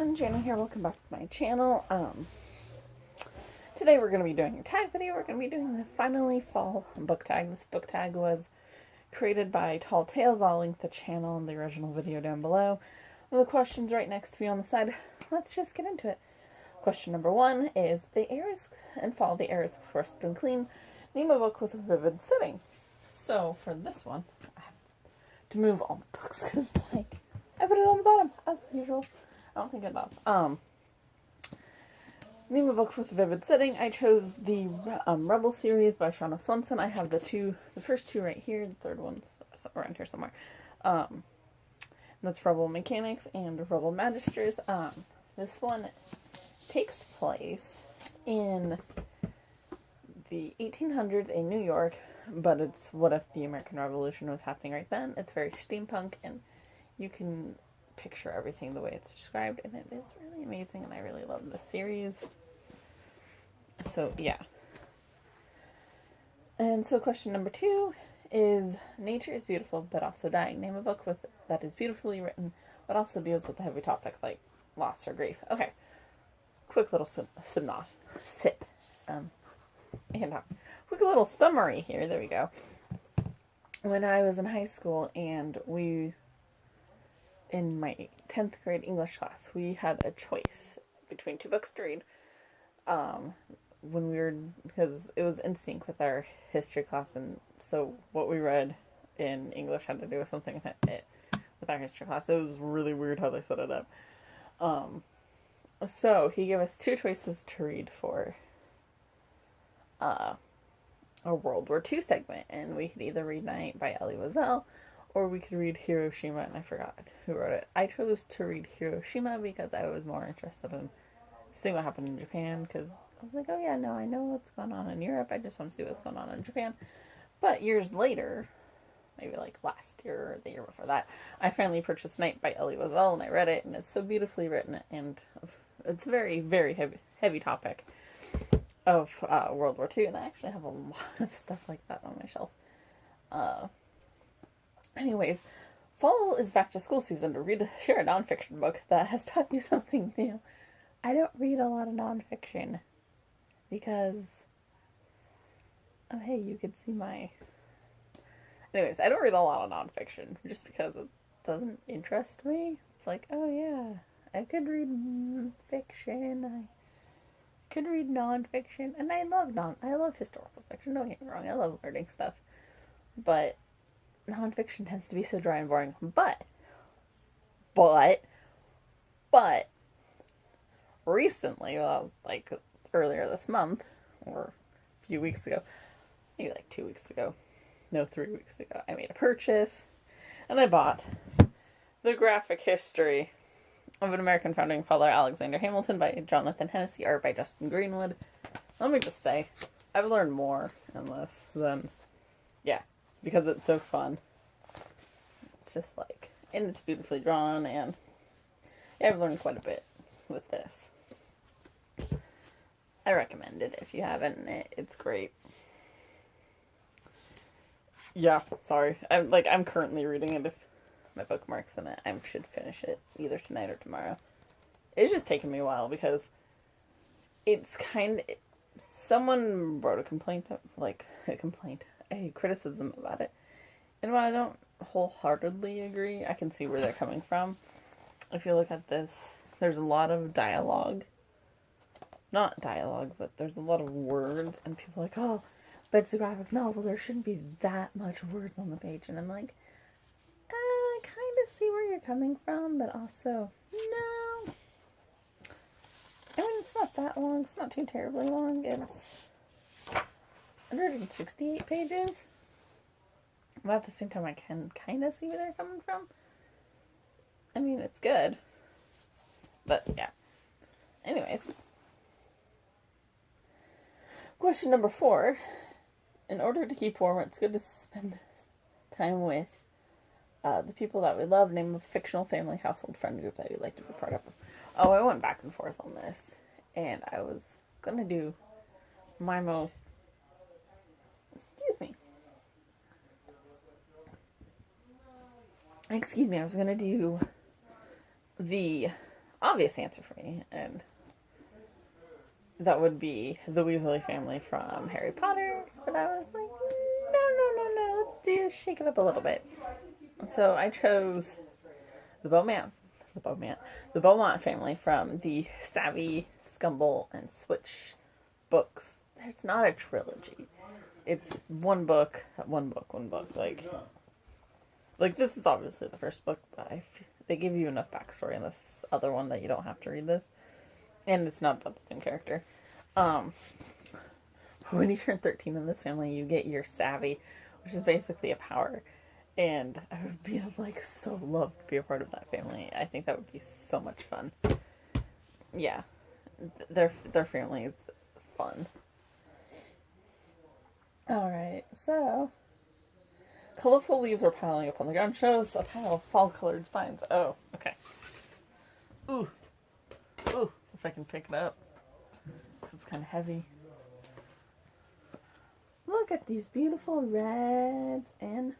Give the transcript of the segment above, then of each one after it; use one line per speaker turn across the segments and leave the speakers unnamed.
everyone, Jana here. Welcome back to my channel. Today we're going to be doing a tag video. We're going to be doing the Finally Fall book tag. This book tag was created by Tall Tales. I'll link the channel and the original video down below. Well, the questions right next to me on the side. Let's just get into it. Question number 1 is, the air is in fall, the air is crisp and clean. Name a book with a vivid setting. So for this one, I have to move all my books because it's like, I put it on the bottom as usual. I don't think enough. Name a book with a vivid setting. I chose the Rebel series by Shauna Swanson. I have the first two right here. The third one's around here somewhere. That's Rebel Mechanics and Rebel Magisters. This one takes place in the 1800s in New York, but it's what if the American Revolution was happening right then. It's very steampunk, and you can picture everything the way it's described, and it is really amazing, and I really love the series. So yeah. And so question number 2 is, nature is beautiful but also dying. Name a book that is beautifully written but also deals with a heavy topic like loss or grief. Okay, quick little quick little summary here. There we go. When I was in high school and in my 10th grade English class, we had a choice between two books to read. Because it was in sync with our history class, and so what we read in English had to do with something with our history class. It was really weird how they set it up. So he gave us two choices to read for a World War II segment, and we could either read Night by Elie Wiesel, or we could read Hiroshima, and I forgot who wrote it. I chose to read Hiroshima because I was more interested in seeing what happened in Japan, because I was like, oh yeah, no, I know what's going on in Europe, I just want to see what's going on in Japan. But years later, maybe like last year or the year before that, I finally purchased Night by Elie Wiesel, and I read it, and it's so beautifully written, and it's a very, very heavy topic of World War II, and I actually have a lot of stuff like that on my shelf. Anyways, fall is back to school season to share a nonfiction book that has taught you something new. I don't read a lot of nonfiction because, oh hey, you could see my... Anyways, I don't read a lot of nonfiction just because it doesn't interest me. It's like, oh yeah, I could read fiction, I could read nonfiction, and I love historical fiction, don't get me wrong, I love learning stuff, but nonfiction tends to be so dry and boring. But recently, well, like earlier this month, or a few weeks ago, maybe like 2 weeks ago, no, 3 weeks ago, I made a purchase, and I bought The Graphic History of an American Founding Father, Alexander Hamilton, by Jonathan Hennessy, art by Justin Greenwood. Let me just say, I've learned more in this than, yeah, because it's so fun. It's just like, and it's beautifully drawn, and yeah, I've learned quite a bit with this. I recommend it if you haven't. It's great. Yeah, sorry. I'm currently reading it. If my bookmark's in it, I should finish it either tonight or tomorrow. It's just taken me a while because it's someone wrote a criticism about it. And while I don't wholeheartedly agree, I can see where they're coming from. If you look at this, there's a lot of dialogue. Not dialogue, but there's a lot of words, and people are like, oh, but it's a graphic novel, there shouldn't be that much words on the page. And I'm like, I kind of see where you're coming from, but also, no. I mean, it's not that long. It's not too terribly long. It's 168 pages. But at the same time, I can kind of see where they're coming from. I mean, it's good. But, yeah. Anyways. Question number 4. In order to keep warm, it's good to spend time with the people that we love. Name a fictional family, household, friend group that you'd like to be part of. Oh, I went back and forth on this. And I was going to do my most... Excuse me, I was going to do the obvious answer for me, and that would be the Weasley family from Harry Potter. But I was like, no, shake it up a little bit. So I chose the Beaumont family from the Savvy, Scumble, and Switch books. It's not a trilogy. It's one book. Like this is obviously the first book, but they give you enough backstory in this other one that you don't have to read this. And it's not about the same character. When you turn 13 in this family, you get your Savvy, which is basically a power. And I would be like so loved to be a part of that family. I think that would be so much fun. Yeah, their family is fun. All right, so colorful leaves are piling up on the ground. Shows a pile of fall-colored spines. Oh, okay. Ooh, if I can pick it up. It's kind of heavy. Look at these beautiful reds and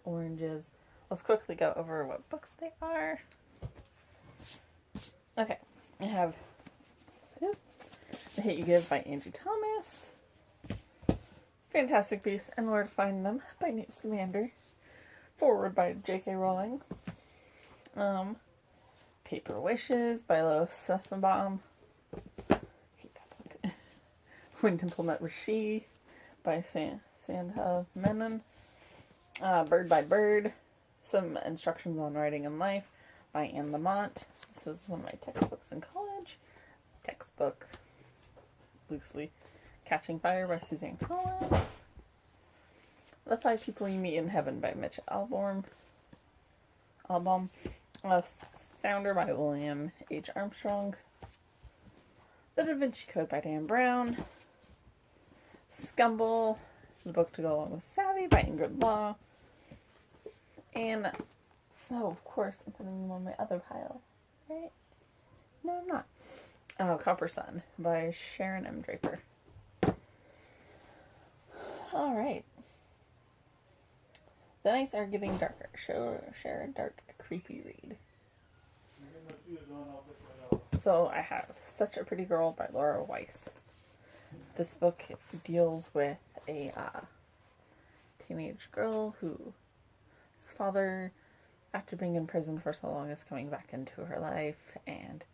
oranges. Let's quickly go over what books they are. Okay, I have The Hate You Give by Angie Thomas, Fantastic Beasts and Where to Find Them by Newt Scamander, foreword by J.K. Rowling, Paper Wishes by Lois Seffenbaum, hate that book. When Temple Met with She by Sandha Menon, Bird by Bird, Some Instructions on Writing and Life by Anne Lamott. This was one of my textbooks in college. Textbook, loosely. Catching Fire by Suzanne Collins. The Five People You Meet in Heaven by Mitch Albom. Sounder by William H. Armstrong. The Da Vinci Code by Dan Brown. Scumble, the book to go along with Savvy by Ingrid Law. And, oh, of course, I'm putting them on my other pile, right? No, I'm not. Copper Sun by Sharon M. Draper. Alright. The nights are getting darker. Share a dark, creepy read. So I have Such a Pretty Girl by Laura Weiss. This book deals with a teenage girl whose father, after being in prison for so long, is coming back into her life, and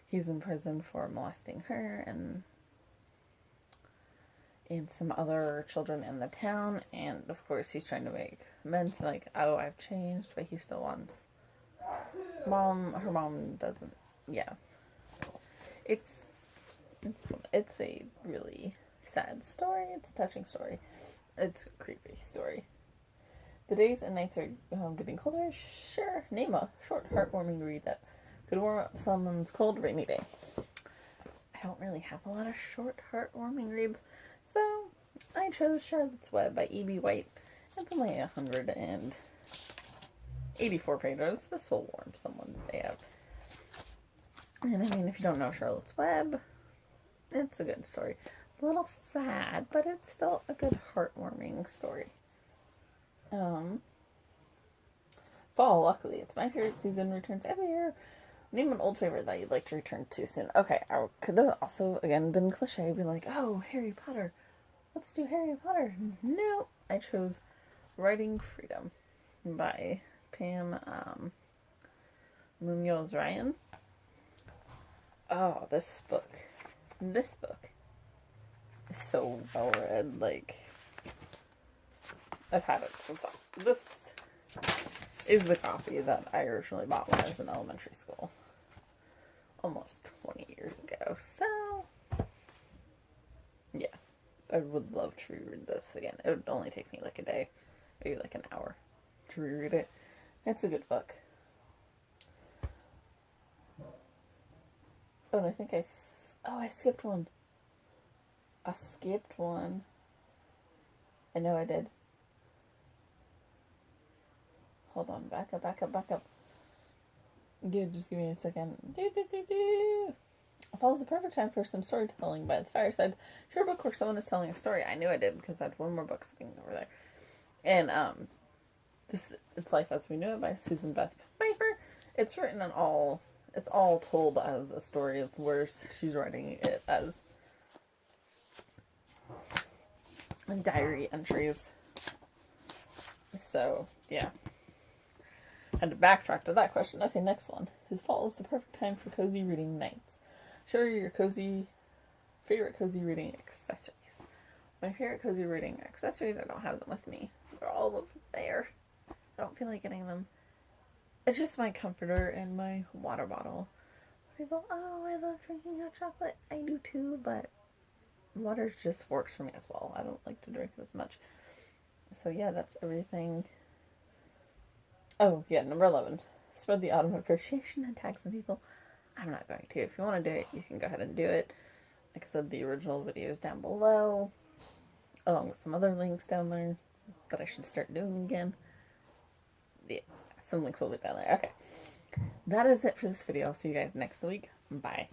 he's in prison for molesting her and some other children in the town, and of course he's trying to make amends, like, oh, I've changed, but he still wants her mom doesn't, yeah. It's a really sad story. It's a touching story. It's a creepy story. The days and nights are getting colder. Sure, name a short, heartwarming read that could warm up someone's cold, rainy day. I don't really have a lot of short, heartwarming reads, so I chose Charlotte's Web by E.B. White. It's only 184 pages. This will warm someone's day out. And I mean, if you don't know Charlotte's Web, it's a good story. A little sad, but it's still a good, heartwarming story. Fall, luckily, it's my favorite season, returns every year. Name an old favorite that you'd like to return to soon. Okay, I could have also, again, been cliche, be like, oh, Harry Potter. Let's do Harry Potter. No, I chose Writing Freedom by Pam Munoz Ryan. Oh, this book is so well read. Like, I've had it since this is the copy that I originally bought when I was in elementary school, almost 20 years ago. So, yeah, I would love to reread this again. It would only take me like a day, maybe like an hour to reread it. It's a good book. Oh, and I think I skipped one. I know I did. Hold on, back up. Dude, just give me a second. Fall is the perfect time for some storytelling by the fireside. Sure, a book where someone is telling a story. I knew I did because I had one more book sitting over there. And It's Life as We Know It by Susan Beth Piper. It's written in all it's all told as a story of where she's writing it as diary entries. So, yeah. Had to backtrack to that question. Okay, next one. His fall is the perfect time for cozy reading nights. Share your favorite cozy reading accessories. My favorite cozy reading accessories, I don't have them with me. They're all over there. I don't feel like getting them. It's just my comforter and my water bottle. People, oh, I love drinking hot chocolate. I do too, but water just works for me as well. I don't like to drink it as much. So yeah, that's everything. Oh, yeah, number 11. Spread the autumn appreciation and tag some people. I'm not going to. If you want to do it, you can go ahead and do it. Like I said, the original video is down below, along with some other links down there that I should start doing again. Yeah, some links will be down there. Okay. That is it for this video. I'll see you guys next week. Bye.